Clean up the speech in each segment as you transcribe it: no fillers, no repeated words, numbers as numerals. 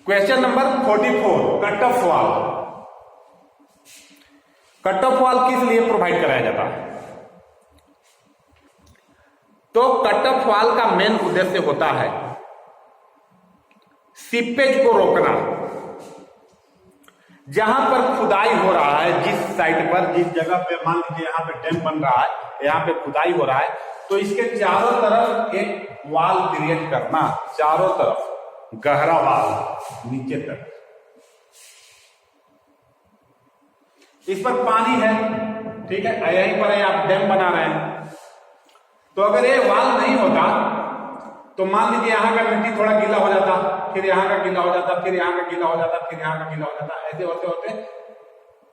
Question number 44, cut off वाल। Cut off वाल किस लिए प्रोवाइड कराया जाता है? तो कट ऑफ वाल का मेन उद्देश्य होता है सीपेज को रोकना। जहां पर खुदाई हो रहा है, जिस साइट पर, जिस जगह पे मान लीजिए यहां पे डैम बन रहा है, यहां पे खुदाई हो रहा है, तो इसके चारों तरफ एक वाल क्रिएट करना, चारों तरफ गहरा वाल नीचे तक। इस पर पानी है, ठीक है, यहीं पर आप डैम बना रहे हैं। तो अगर ये वाल नहीं होता तो मान लीजिए यहां का मिट्टी थोड़ा गीला हो जाता, फिर यहां का गीला हो जाता, फिर यहां का गीला हो जाता, फिर यहां का गीला हो जाता, ऐसे होते होते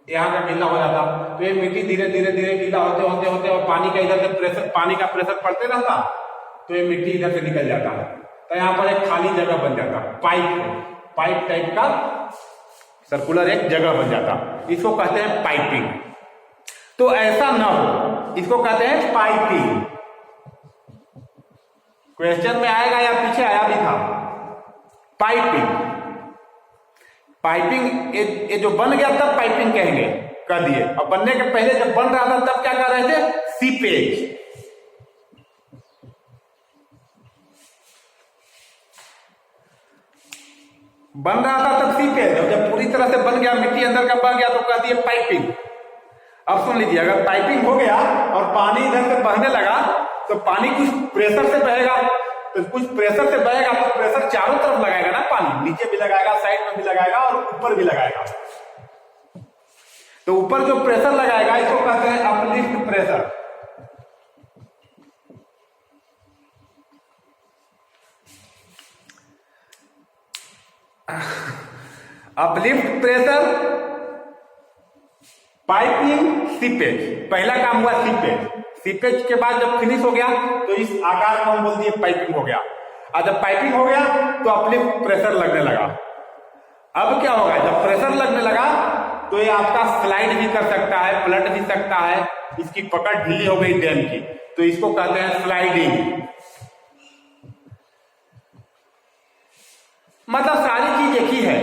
यहां का गीला हो जाता। तो ये मिट्टी धीरे धीरे धीरे गीला होते होते होते और पानी का इधर से प्रेशर, पानी का प्रेशर पड़ते रहता, तो ये मिट्टी इधर से निकल जाता है। तो यहाँ पर एक खाली जगह बन जाता, पाइप टाइप का सर्कुलर एक जगह बन जाता। इसको कहते हैं पाइपिंग। तो ऐसा ना हो, इसको कहते हैं पाइपिंग। क्वेश्चन में आएगा या पीछे आया भी था, पाइपिंग ये जो बन गया तब पाइपिंग कहेंगे, कह दिए। अब बनने के पहले जब बन रहा था तब क्या कर रहे थे? सीपेज। बन रहा था तब सीपेज, और जब पूरी तरह से बन गया, मिट्टी अंदर का बन गया, तो कह दिए पाइपिंग। अब सुन लीजिए, अगर पाइपिंग हो गया और पानी इधर से बहने लगा, तो पानी कुछ प्रेशर से बहेगा, तो कुछ प्रेशर से बहेगा तो प्रेशर चारों तरफ लगाएगा ना, पानी नीचे भी लगाएगा, साइड में भी लगाएगा और ऊपर भी लगाएगा। तो ऊपर जो प्रेशर लगाएगा इसको कहते हैं uplift pressure. Uplift pressure, piping, seepage. पहला काम हुआ सीपेज के बाद जब फिनिश हो गया तो इस आकार को हम बोल दिए पाइपिंग हो गया। और जब पाइपिंग हो गया तो अपलिफ्ट प्रेशर लगने लगा। अब क्या होगा? जब प्रेशर लगने लगा तो ये आपका स्लाइड भी कर सकता है, पलट भी सकता है। इसकी पकड़ ढीली हो गई डैम की, तो इसको कहते हैं स्लाइडिंग। मतलब सारी चीज एक ही है।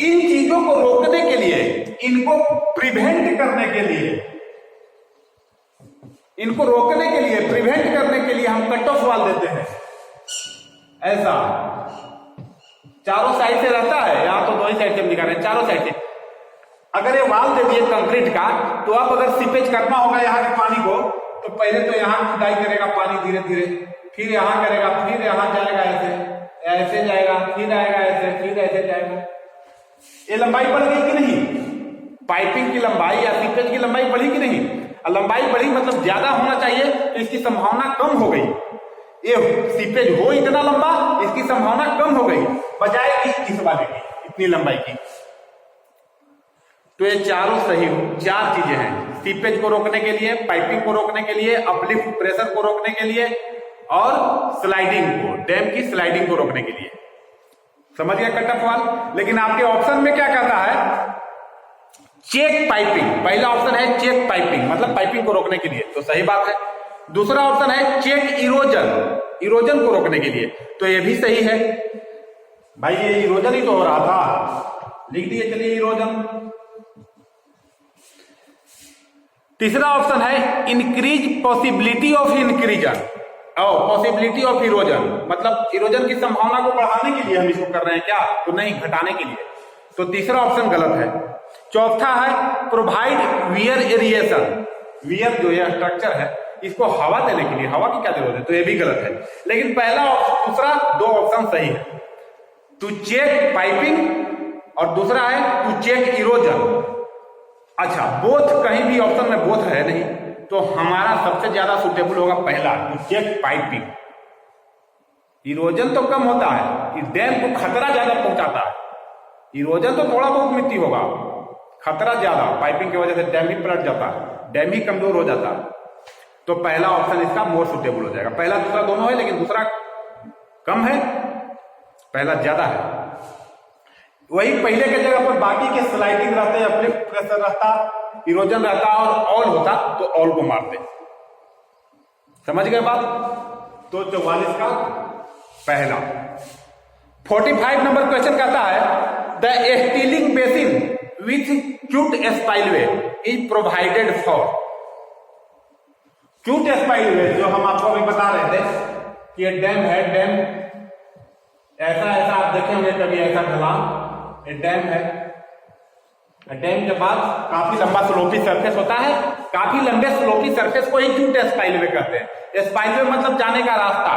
इन चीजों को रोकने के लिए, इनको प्रिवेंट करने के लिए, इनको रोकने के लिए, प्रिवेंट करने के लिए हम कट ऑफ वाल देते हैं। ऐसा चारों साइड से रहता है, यहां तो दो ही साइड से निकाल रहे हैं, चारों साइड से। अगर ये वाल दे दिए कंक्रीट का, तो अब अगर सीपेज करना होगा यहाँ के पानी को, तो पहले तो यहां खुदाई करेगा पानी धीरे धीरे, फिर यहां करेगा, फिर यहां जाएगा, ऐसे जाएगा, फिर आएगा ऐसे, फिर ऐसे जाएगा। ये लंबाई बढ़ गई कि नहीं? पाइपिंग की लंबाई या सीपेज की लंबाई बढ़ी कि नहीं? लंबाई बढ़ी मतलब ज्यादा होना चाहिए, तो इसकी संभावना कम हो गई। ये सीपेज हो इतना लंबा, इसकी संभावना कम हो गई, बजाय इस वाले की इतनी लंबाई की। तो ये चारों सही हो, चार चीजें हैं। सीपेज को रोकने के लिए, पाइपिंग को रोकने के लिए, अपलिफ्ट प्रेशर को रोकने के लिए, और स्लाइडिंग को, डैम की स्लाइडिंग को रोकने के लिए। समझ गया कट ऑफ वाल? लेकिन आपके ऑप्शन में क्या कहता है? Check piping. पहला ऑप्शन है चेक पाइपिंग, मतलब पाइपिंग को रोकने के लिए, तो सही बात है। दूसरा ऑप्शन है चेक इरोजन, इरोजन को रोकने के लिए, तो ये भी सही है। भाई ये इरोजन ही तो हो रहा था, लिख दिए, चलिए इरोजन। तीसरा ऑप्शन है increase possibility of increasing, possibility of erosion, मतलब इरोजन की संभावना को बढ़ाने के लिए हम इसको कर रहे हैं क्या? तो नहीं, घटाने के लिए। तो तीसरा ऑप्शन गलत है। चौथा है प्रोवाइड वियर एरिएशन। वियर जो है स्ट्रक्चर है, इसको हवा देने के लिए, हवा की क्या जरूरत है? तो ये भी गलत है। लेकिन पहला दूसरा दो ऑप्शन सही है। टू चेक पाइपिंग और दूसरा है टू चेक इरोजन। अच्छा, बोथ, कहीं भी ऑप्शन में बोथ है नहीं, तो हमारा सबसे ज्यादा सुटेबल होगा पहला, टू चेक पाइपिंग। इरोजन तो कम होता है, इस डैम को खतरा ज्यादा पहुंचाता है। इरोजन तो थोड़ा बहुत मिट्टी होगा, खतरा ज्यादा, पाइपिंग की वजह से डैम ही पलट जाता है, डैम ही कमजोर हो जाता है। तो पहला ऑप्शन इसका मोर सुटेबल हो जाएगा। पहला दूसरा दोनों है, लेकिन दूसरा कम है, पहला ज्यादा है। वही पहले के जगह पर बाकी के स्लाइडिंग रहते, अपलिफ्ट प्रेशर रहता, इरोजन रहता और ऑल होता, तो ऑल को मारते। समझ गए बात? तो 44 का पहला। 45 नंबर क्वेश्चन कहता है the stilling basin with chute spillway is provided for. Chute spillway जो हम आपको अभी बता रहे थे कि ये डैम है, डैम ऐसा ऐसा आप देखे होंगे कभी ऐसा ढलान, ये डैम है। डैम के बाद काफी लंबा स्लोपी सरफेस होता है, काफी लंबे स्लोपी सरफेस को ही क्यूट स्पाइलवे कहते हैं। स्पाइलवे मतलब जाने का रास्ता,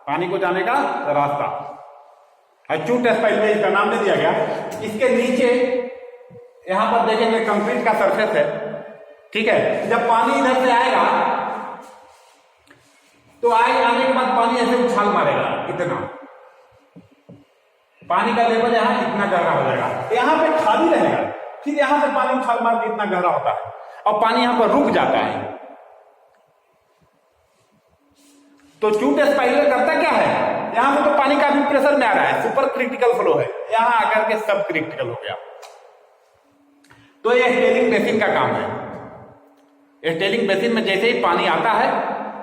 पानी को जाने का रास्ता। क्यूट स्पाइलवे इसका नाम दे दिया गया। इसके नीचे यहां पर देखेंगे कंक्रीट का सरफेस है, ठीक है। जब पानी इधर से आएगा तो आने के बाद पानी ऐसे उछाल मारेगा, इतना पानी का लेवल यहां इतना गहरा हो जाएगा, यहां पे खाली रहेगा, फिर यहां से पानी उछाल मार के इतना गहरा होता है और पानी यहां पर रुक जाता है। तो क्यूट स्पाइलवे करता क्या है, यहां पे तो पानी काफी प्रेशर में आ रहा है, सुपर क्रिटिकल फ्लो है, यहां आकर के सब क्रिटिकल हो गया। तो ये स्टेलिंग बेसिन का काम है। स्टेलिंग बेसिन में जैसे ही पानी आता है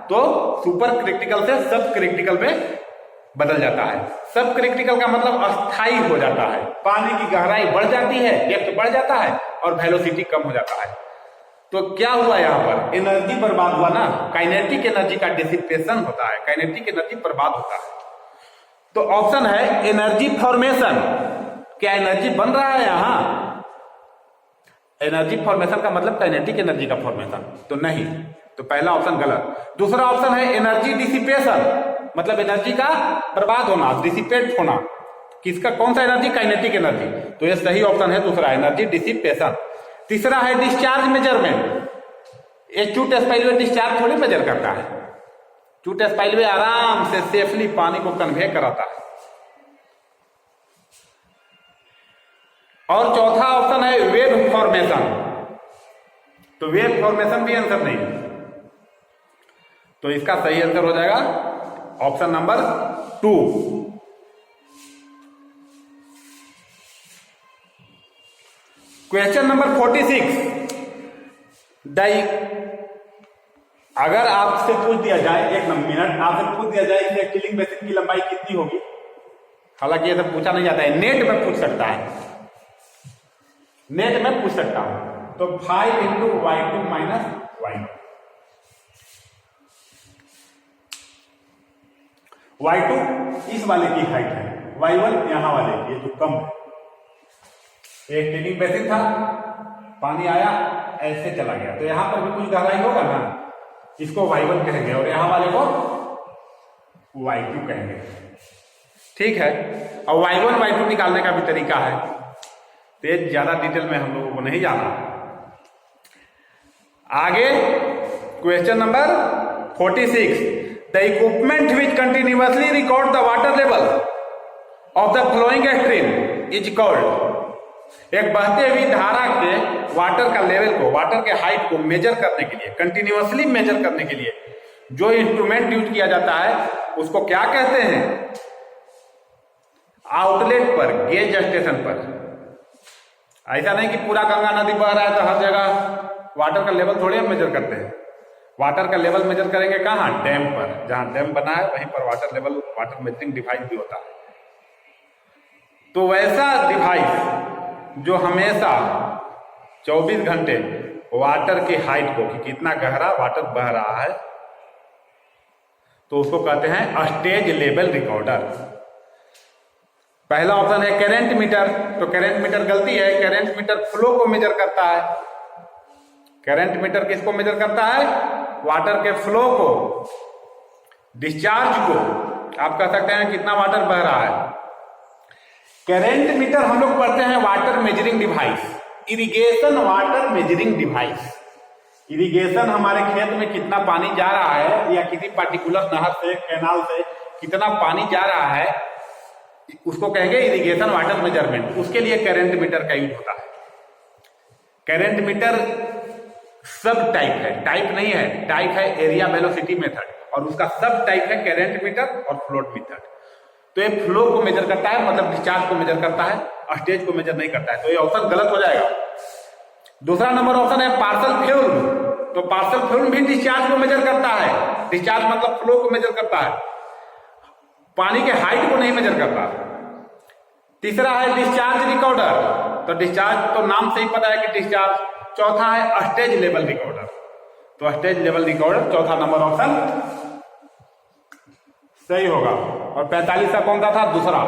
तो सुपर क्रिटिकल से सब क्रिटिकल में बदल जाता है। सब क्रिटिकल का मतलब अस्थायी हो जाता है, पानी की गहराई बढ़ जाती है, डेप्थ बढ़ जाता है और वेलोसिटी कम हो जाता है। तो क्या हुआ यहां पर, एनर्जी बर्बाद हुआ ना, काइनेटिक एनर्जी का डिसिपेशन होता है, काइनेटिक एनर्जी बर्बाद होता है। तो ऑप्शन है एनर्जी फॉर्मेशन। क्या एनर्जी बन रहा है यहां? एनर्जी फॉर्मेशन का मतलब काइनेटिक एनर्जी का फॉर्मेशन तो नहीं, तो पहला ऑप्शन गलत। दूसरा ऑप्शन है एनर्जी डिसिपेशन, मतलब एनर्जी का बर्बाद होना, डिसिपेट होना। किसका, कौन सा एनर्जी? Kinetic energy. तो ये सही ऑप्शन है दूसरा, एनर्जी डिसिपेशन। तीसरा है डिस्चार्ज मेजरमेंट। ये क्यूट स्पाइलवे डिस्चार्ज थोड़ी मेजर करता है, क्यूट स्पाइलवे आराम से सेफली पानी को कन्वे कराता है। और चौथा ऑप्शन है वेव फॉर्मेशन। तो वेव फॉर्मेशन भी आंसर नहीं है, तो इसका सही आंसर हो जाएगा ऑप्शन नंबर 2। Question number 46। अगर आपसे पूछ दिया जाए, एक मिनट, आपसे पूछ दिया जाए कि स्टीलिंग बेसिन की लंबाई कितनी होगी, हालांकि ये सब पूछा नहीं जाता है, नेट में पूछ सकता है, नेट में पूछ सकता हूं। तो 5 × y2 - y1। y2 इस वाले की हाइट है, y1 यहां वाले की, ये जो कम है। एक स्टीलिंग बेसिन था, पानी आया ऐसे चला गया, तो यहां पर भी कुछ गहराई होगा ना, इसको y1 कहेंगे और यहां वाले को y2 कहेंगे, ठीक है। और y1 y2 निकालने का भी तरीका है, तो ये ज्यादा डिटेल में हम लोगों को नहीं जाना। आगे question number 46। The equipment which continuously record the water level of the flowing stream is called. एक बहते हुई धारा के वाटर का लेवल को, वाटर के हाइट को मेजर करने के लिए, कंटिन्यूअसली मेजर करने के लिए जो इंस्ट्रूमेंट यूज किया जाता है उसको क्या कहते हैं? आउटलेट पर, गेज स्टेशन पर। ऐसा नहीं कि पूरा गंगा नदी बह रहा है तो हर जगह वाटर का लेवल थोड़ी हम मेजर करते हैं। वाटर का लेवल मेजर करेंगे कहाँ? डैम पर, जहां डैम बना है वहीं पर water level, water measuring device भी होता है। तो वैसा डिवाइस जो हमेशा 24 घंटे वाटर की हाइट को, कि कितना गहरा वाटर बह रहा है, तो उसको कहते हैं स्टेज लेवल रिकॉर्डर। पहला ऑप्शन है करंट मीटर, तो करंट मीटर गलती है, करंट मीटर फ्लो को मेजर करता है। करंट मीटर किसको मेजर करता है? वाटर के फ्लो को, डिस्चार्ज को। आप कह सकते हैं कितना वाटर बह रहा है। करंट मीटर हम लोग पढ़ते हैं water measuring device, irrigation water measuring device. Irrigation हमारे खेत में कितना पानी जा रहा है या किसी पर्टिकुलर नहर से, कैनाल से कितना पानी जा रहा है, उसको कहेंगे इरिगेशन वाटर मेजरमेंट। उसके लिए करंट मीटर का यूज होता है। करंट मीटर सब टाइप है, टाइप नहीं है, टाइप है एरिया वेलोसिटी मेथड, और उसका सब टाइप है करंट मीटर और फ्लोट मेथड। तो ये फ्लो को मेजर करता है, मतलब डिस्चार्ज को मेजर करता है, स्टेज को मेजर नहीं करता है। तो ये ऑप्शन गलत हो जाएगा। दूसरा नंबर ऑप्शन है पार्सल फ्यूल। तो पार्सल फ्यूल भी डिस्चार्ज को मेजर करता है, डिस्चार्ज मतलब फ्लो को मेजर करता है, पानी के हाइट को नहीं मेजर करता। तीसरा है डिस्चार्ज रिकॉर्डर, तो डिस्चार्ज तो नाम से ही पता है कि डिस्चार्ज। चौथा है स्टेज लेवल रिकॉर्डर, तो स्टेज लेवल रिकॉर्डर चौथा नंबर ऑप्शन सही होगा। और 45 का कौन सा था? दूसरा।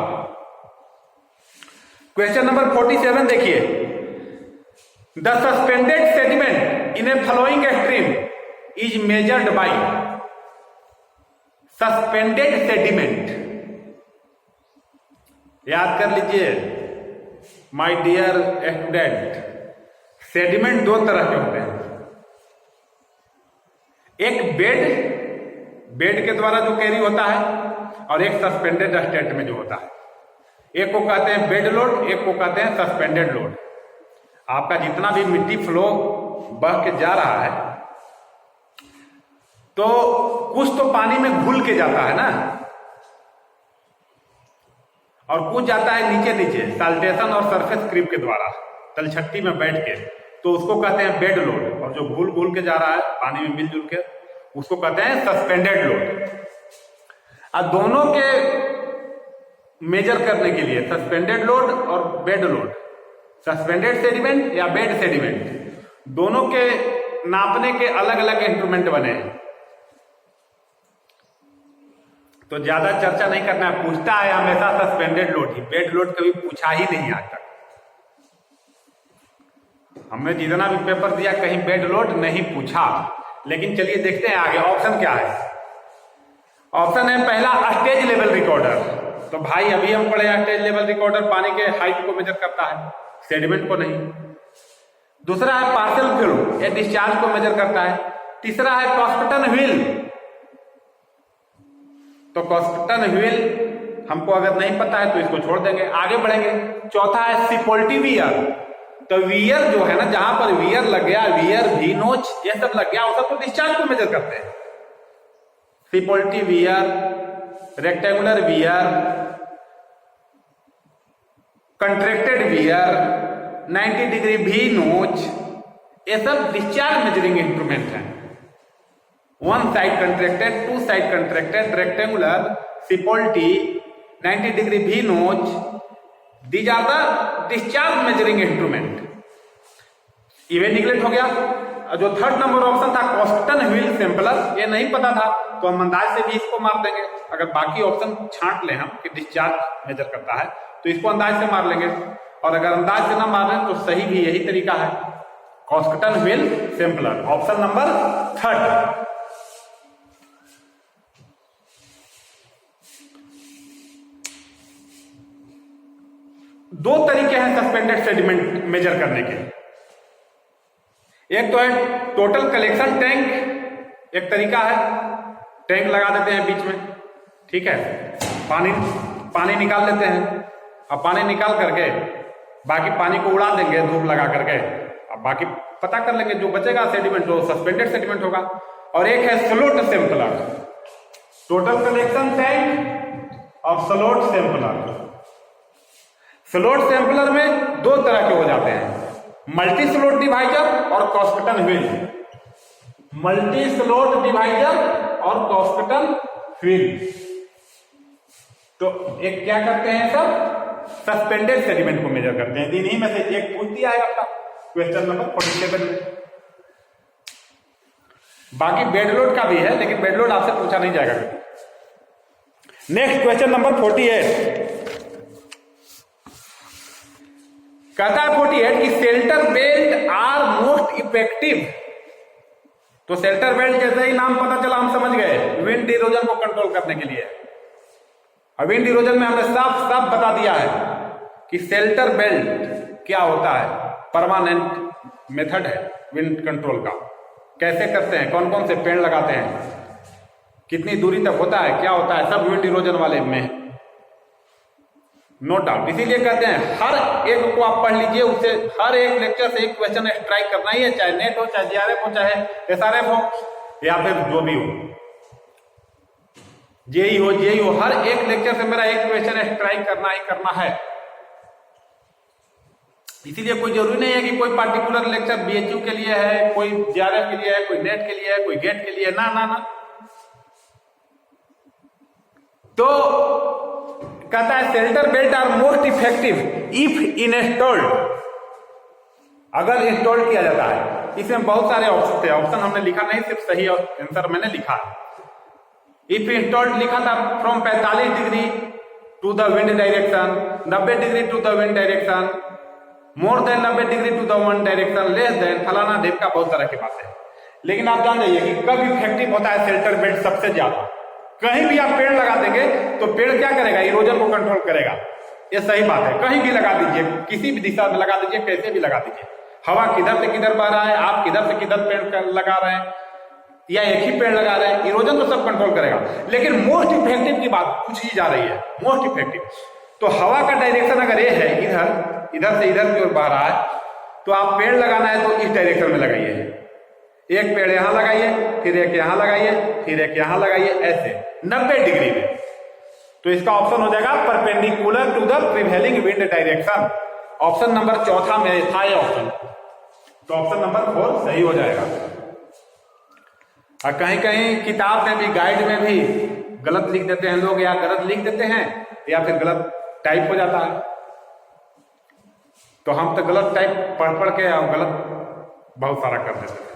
क्वेश्चन नंबर 47 देखिए, the suspended sediment in a flowing stream is measured by. Suspended sediment याद कर लीजिए माय डियर स्टूडेंट, सेडिमेंट दो तरह के होते हैं। एक बेड के द्वारा जो कैरी होता है, और एक सस्पेंडेड स्टेट में जो होता है। एक को कहते हैं बेड लोड, एक को कहते हैं सस्पेंडेड लोड। आपका जितना भी मिट्टी फ्लो बह के जा रहा है, तो कुछ तो पानी में घुल के जाता है ना, और कुछ जाता है नीचे नीचे साल्टेशन और सरफेस क्रीप के द्वारा तलछट्टी में बैठ के, तो उसको कहते हैं बेड लोड। और जो घुल घुल के जा रहा है पानी में मिलजुल के, उसको कहते हैं सस्पेंडेड लोड। अब दोनों के मेजर करने के लिए सस्पेंडेड लोड और बेड लोड, सस्पेंडेड सेडिमेंट या बेड सेडिमेंट, दोनों के नापने के अलग अलग इंस्ट्रूमेंट बने हैं। तो ज्यादा चर्चा नहीं करना है। पूछता है हमेशा सस्पेंडेड लोड ही, बेड लोड कभी पूछा ही नहीं आज तक। हमने जितना भी पेपर दिया कहीं बेड लोड नहीं पूछा। लेकिन चलिए देखते हैं आगे ऑप्शन क्या है। ऑप्शन है पहला स्टेज लेवल रिकॉर्डर, तो भाई अभी हम पढ़े स्टेज लेवल रिकॉर्डर पानी के हाइट को मेजर करता है, सेडिमेंट को नहीं। दूसरा है पार्सल फ्लू, ये डिस्चार्ज को मेजर करता है। तीसरा है कॉस्कटन व्हील, तो कॉस्कटन व्हील हमको अगर नहीं पता है तो इसको छोड़ देंगे, आगे बढ़ेंगे। चौथा है सिपोल्टी वियर, तो वियर जो है ना, जहां पर वियर लग गया, वियर भी नोच ये सब लग गया, वो सब तो डिस्चार्ज को मेजर करते हैं। Cipolletti weir, rectangular weir, contracted weir, 90 degree V notch, ये सब डिस्चार्ज मेजरिंग इंस्ट्रूमेंट है। One side contracted, two side contracted, rectangular, Cipolletti, 90 degree V notch, these are the discharge measuring instrument. Event neglect हो गया। जो third number option था कॉस्कटन wheel sampler, ये नहीं पता था, तो हम अंदाज से भी इसको मार देंगे। अगर बाकी ऑप्शन छांट लें हम कि डिस्चार्ज मेजर करता है, तो इसको अंदाज से मार लेंगे। और अगर अंदाज से ना मारें तो सही भी यही तरीका है, Coshocton wheel sampler, option number third. दो तरीके हैं सस्पेंडेड सेडिमेंट मेजर करने के। एक तो है टोटल कलेक्शन टैंक, एक तरीका है, टैंक लगा देते हैं बीच में, ठीक है, पानी निकाल लेते हैं, अब पानी निकाल करके बाकी पानी को उड़ा देंगे धूप लगा करके, अब बाकी पता कर लेंगे जो बचेगा सेडिमेंट वो सस्पेंडेड सेडिमेंट होगा। और एक है slot sampler, total collection tank और स्लोट सैंपलर। स्लोट सैंपलर में दो तरह के हो जाते हैं, मल्टी स्लोट डिवाइजर और कॉस्कटन व्हील। मल्टी स्लोट डिवाइजर और कॉस्कटन व्हील, तो एक क्या करते हैं सब, सस्पेंडेड सेडिमेंट को मेजर करते हैं। इन्हीं में से एक पूछ दिया है आपका क्वेश्चन नंबर 47 में। बाकी बेड लोड का भी है, लेकिन बेड लोड आपसे पूछा नहीं जाएगा। नेक्स्ट क्वेश्चन नंबर 48 कहता है 48 कि shelter belt are most effective. तो शेल्टर बेल्ट जैसे ही नाम पता चला हम समझ गए, विंड इरोजन को कंट्रोल करने के लिए। और विंड इरोजन में हमने साफ साफ बता दिया है कि शेल्टर बेल्ट क्या होता है, परमानेंट मेथड है विंड कंट्रोल का। कैसे करते हैं, कौन कौन से पेड़ लगाते हैं, कितनी दूरी तक होता है, क्या होता है, सब विंड इरोजन वाले में नो डाउट। इसीलिए कहते हैं हर एक को आप पढ़ लीजिए, उससे हर एक लेक्चर से एक क्वेश्चन स्ट्राइक करना ही है, चाहे नेट हो, चाहे जीआरएफ हो, चाहे एसआरएफ हो, या फिर जो भी हो, जेई हो, हर एक लेक्चर से मेरा एक क्वेश्चन स्ट्राइक करना ही करना है। इसीलिए कोई जरूरी नहीं है कि कोई पार्टिकुलर लेक्चर बीएचयू के लिए है, कोई जीआरएफ के लिए है, कोई नेट के लिए है, कोई गेट के लिए, ना ना ना। तो कहता है shelter belt are most effective if installed, अगर इंस्टॉल किया जाता है। इसमें बहुत सारे ऑप्शन थे, ऑप्शन हमने लिखा नहीं, सिर्फ सही आंसर मैंने लिखा है। इफ इंस्टॉल्ड लिखा था from 45 degree to the wind direction, 90 degree to the wind direction, more than 90 degree to the one direction, less than फलाना ढेर का बहुत तरह की बातें हैं। लेकिन आप जान जाइए कि कब इफेक्टिव होता है शेल्टर बेल्ट सबसे ज्यादा। कहीं भी आप पेड़ लगा देंगे तो पेड़ क्या करेगा, इरोजन को कंट्रोल करेगा। ये सही बात है, कहीं भी लगा दीजिए, किसी भी दिशा में लगा दीजिए, कैसे भी लगा दीजिए, हवा किधर से किधर बह रहा है, आप किधर से किधर पेड़ लगा रहे हैं या एक ही पेड़ लगा रहे हैं, इरोजन तो सब कंट्रोल करेगा। लेकिन मोस्ट इफेक्टिव की बात पूछी जा रही है, मोस्ट इफेक्टिव। तो हवा का डायरेक्शन अगर ये है इधर से इधर की ओर बह रहा है, तो आप पेड़ लगाना है तो इस डायरेक्शन में लगाइए। एक पेड़ यहां लगाइए, फिर एक यहां लगाइए, फिर एक यहां लगाइए, ऐसे 90 डिग्री में। तो इसका ऑप्शन हो जाएगा perpendicular to the prevailing wind direction. Option number चौथा में था ये ऑप्शन, तो ऑप्शन नंबर 4 सही हो जाएगा। और कहीं कहीं किताब में भी, गाइड में भी गलत लिख देते हैं लोग, या गलत लिख देते हैं या फिर गलत टाइप हो जाता है। तो हम तो गलत टाइप पढ़ के और गलत बहुत सारा कर देते हैं।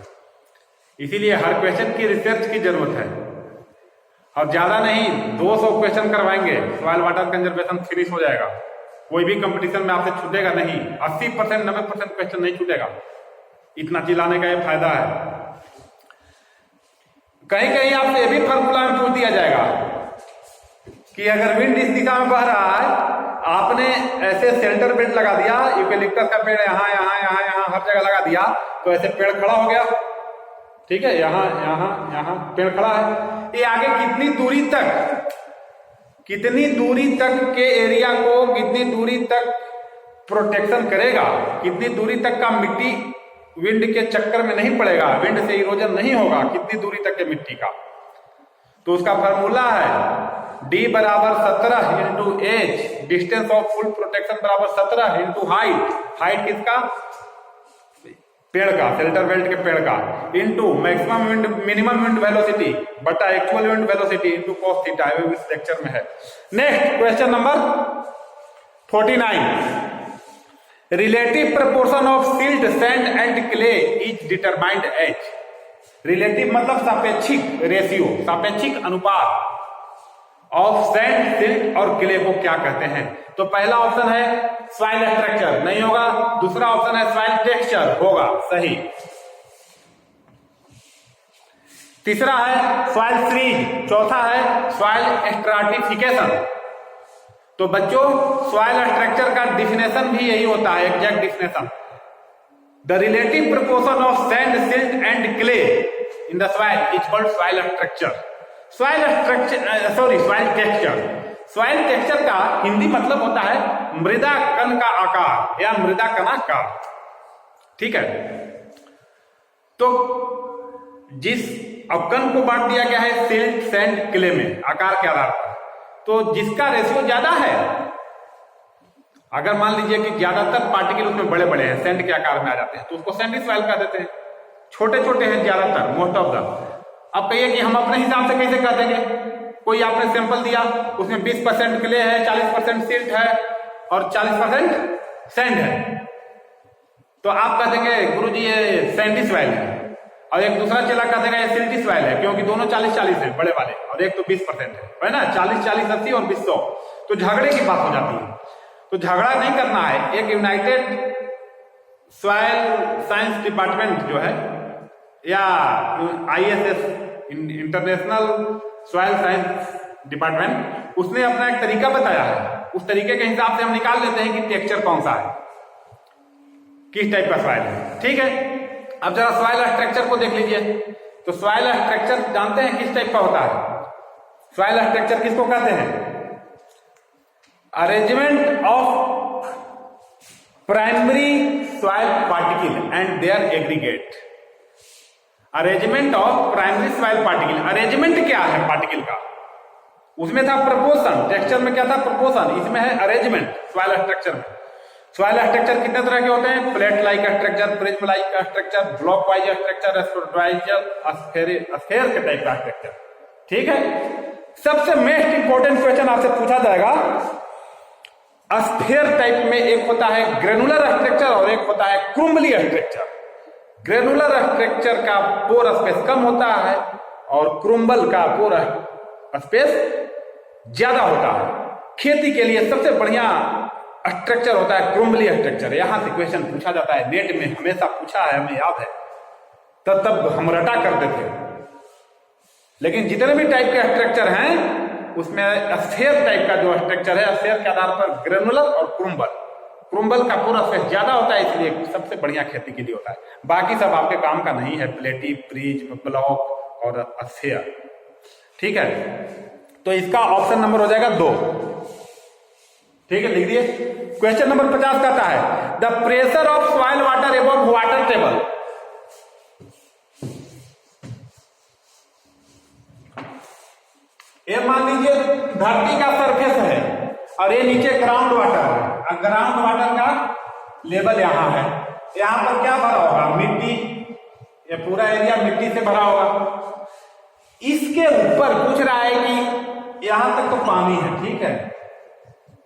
इसीलिए हर क्वेश्चन की रिसर्च की जरूरत है। और ज्यादा नहीं, 200 क्वेश्चन करवाएंगे, सॉइल वाटर कंजर्वेशन फिनिश हो जाएगा। कोई भी कंपटीशन में आपसे छूटेगा नहीं, 80% 90% क्वेश्चन नहीं छूटेगा। इतना चिल्लाने का ये फायदा है। कहीं कहीं आपसे ये भी फॉर्मूला में पूछ दिया जाएगा कि अगर विंड इस दिशा में बह रहा है, आपने ऐसे शेल्टर बेल्ट लगा दिया, यूकेलिप्टस का पेड़ यहाँ यहाँ यहाँ यहाँ हर जगह लगा दिया, तो ऐसे पेड़ खड़ा हो गया, ठीक है, यहाँ यहाँ यहाँ पेड़ खड़ा है। ये आगे कितनी दूरी तक के एरिया को, कितनी दूरी तक प्रोटेक्शन करेगा, कितनी दूरी तक का मिट्टी विंड के चक्कर में नहीं पड़ेगा, विंड से इरोजन नहीं होगा, कितनी दूरी तक के मिट्टी का। तो उसका फॉर्मूला है D बराबर 17 into H, distance of full protection बराबर 17 इंटू हाइट किसका, पेड़ का, शेल्टर बेल्ट के पेड़ का, into maximum wind minimum wind velocity बटा actual wind velocity into cos theta. इस लेक्चर में है। Next question number 49, relative proportion of silt sand and clay is determined as. Relative मतलब सापेक्षिक रेशियो, सापेक्षिक अनुपात ऑफ सैंड, सिल्ट और clay को क्या कहते हैं। तो पहला ऑप्शन है सॉइल स्ट्रक्चर, नहीं होगा। दूसरा ऑप्शन है सॉइल टेक्सचर, होगा, सही। तीसरा है सॉइल सीरीज, चौथा है सॉइल स्ट्राटिफिकेशन। तो बच्चों सॉइल स्ट्रक्चर का डिफिनेशन भी यही होता है, exact definition. The relative proportion of sand, silt and clay in the soil is called soil structure. Soil texture. Soil texture का हिंदी मतलब होता है मृदा कण का आकार या मृदा कणाकार, ठीक है। तो जिस कण को बांट दिया गया है सिल्ट, सैंड, क्ले में आकार के आधार पर, तो जिसका रेशियो ज्यादा है, अगर मान लीजिए कि ज्यादातर पार्टिकल उसमें बड़े बड़े हैं, सैंड के आकार में आ जाते हैं, तो उसको सैंडी सॉइल कह देते हैं। छोटे छोटे हैं ज्यादातर, मोस्ट ऑफ द। अब कहिए कि हम अपने हिसाब से कैसे कह देंगे। कोई आपने सैंपल दिया, उसमें 20% क्ले है, 40% सिल्ट है और 40% सैंड है, तो आप कह देंगे गुरुजी ये सैंडी सॉइल है। और एक दूसरा चेला कह देगा ये सिल्टी सॉइल है, क्योंकि दोनों 40-40 है बड़े वाले, और एक तो 20% है ना, 40-40 80 और 20-100। तो झगड़े की बात हो जाती है। तो झगड़ा नहीं करना है। एक यूनाइटेड सॉइल साइंस डिपार्टमेंट जो है, या ISS international soil science department, उसने अपना एक तरीका बताया है। उस तरीके के हिसाब से हम निकाल लेते हैं कि टेक्सचर कौन सा है, किस टाइप का सॉइल है, ठीक है। अब जरा सॉइल स्ट्रक्चर को देख लीजिए। तो सॉइल स्ट्रक्चर जानते हैं किस टाइप का होता है। सॉइल स्ट्रक्चर किसको कहते हैं? Arrangement of primary soil particle and their aggregate. Arrangement of primary soil particle. Arrangement क्या है पार्टिकल का? उसमें था प्रपोर्शन, टेक्सचर में क्या था? प्रपोर्शन। इसमें है अरेंजमेंट सॉइल स्ट्रक्चर में। सॉइल स्ट्रक्चर कितने तरह के होते हैं? Plate like structure, prism like structure, block wise structure, sphere के टाइप का स्ट्रक्चर, ठीक है। सबसे मोस्ट इंपोर्टेंट क्वेश्चन आपसे पूछा जाएगा स्फीयर टाइप में एक होता है ग्रेनुलर स्ट्रक्चर और एक होता है क्रुम्बली स्ट्रक्चर। ग्रेनुलर स्ट्रक्चर का पोर स्पेस कम होता है और क्रुम्बल का पोर स्पेस ज्यादा होता है। खेती के लिए सबसे बढ़िया स्ट्रक्चर होता है क्रुम्बली स्ट्रक्चर। यहां से क्वेश्चन पूछा जाता है, नेट में हमेशा पूछा है, हमें याद है, तब हम रटा करते थे। लेकिन जितने भी टाइप के स्ट्रक्चर हैं उसमें स्फीयर टाइप का जो स्ट्रक्चर है, स्फीयर के आधार पर ग्रेनुलर और क्रुम्बल का पूरा स्पेस ज्यादा होता है, इसलिए सबसे बढ़िया खेती के लिए होता है। बाकी सब आपके काम का नहीं है, प्लेटी, प्रिज्म, ब्लॉक और स्फीयर। ठीक है, तो इसका ऑप्शन नंबर हो जाएगा 2। ठीक है, लिख दिए। क्वेश्चन नंबर 50 कहता है the pressure of soil water above water table. ये मान लीजिए धरती का सरफेस है और ये नीचे ग्राउंड वाटर है। ग्राउंड वाटर का लेवल यहां है, यहां पर क्या भरा होगा? मिट्टी। ये पूरा एरिया मिट्टी से भरा होगा। इसके ऊपर पूछ रहा है कि यहां तक तो पानी है, ठीक है,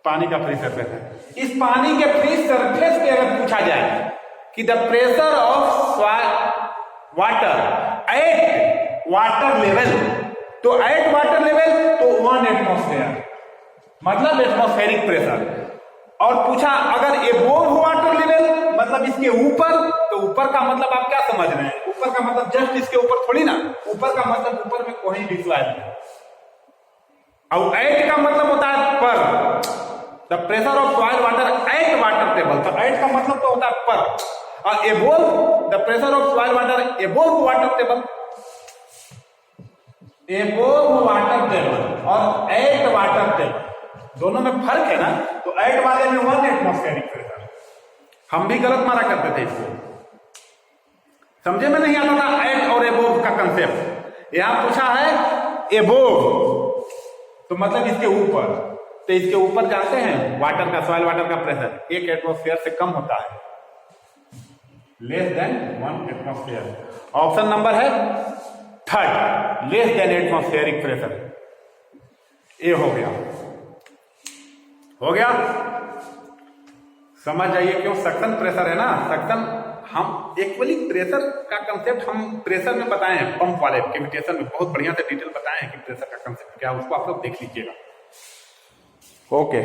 पानी का फ्री सरफेस है। इस पानी के फ्री सरफेस पे अगर पूछा जाए कि the pressure of water at water level, तो एट वाटर लेवल तो 1 एटमॉस्फेयर, मतलब एटमॉस्फेरिक प्रेशर। और पूछा अगर एबोव वाटर लेवल, मतलब इसके ऊपर, तो ऊपर का मतलब आप क्या समझ रहे हैं? ऊपर का मतलब जस्ट इसके ऊपर थोड़ी ना, ऊपर का मतलब ऊपर में कोई भी सॉइल नहीं। और एट का मतलब होता है पर, the pressure of soil water at water table, तो एट का मतलब तो होता है पर। और above, the pressure of soil water above water table, above water table और एट वाटर टेबल, दोनों में फर्क है ना। तो एट वाले में 1 एटमॉस्फेरिक प्रेशर। हम भी गलत मारा करते थे इसको, समझे में नहीं आता था एट और एबोव का कंसेप्ट। यहां पूछा है एबोव, तो मतलब इसके ऊपर। तो इसके ऊपर जानते हैं वाटर का, सॉइल वाटर का प्रेशर 1 एटमॉस्फेयर से कम होता है, less than 1 atmosphere. Option number है 3rd, less than atmospheric pressure. ये हो गया, हो गया। समझ जाइए क्यों सक्शन प्रेशर है ना। सक्शन हम एक्चुअली प्रेशर का कंसेप्ट हम प्रेशर में बताए हैं, पंप वाले कैविटेशन में बहुत बढ़िया से डिटेल बताए हैं कि प्रेशर का कंसेप्ट क्या है, उसको आप लोग देख लीजिएगा। ओके।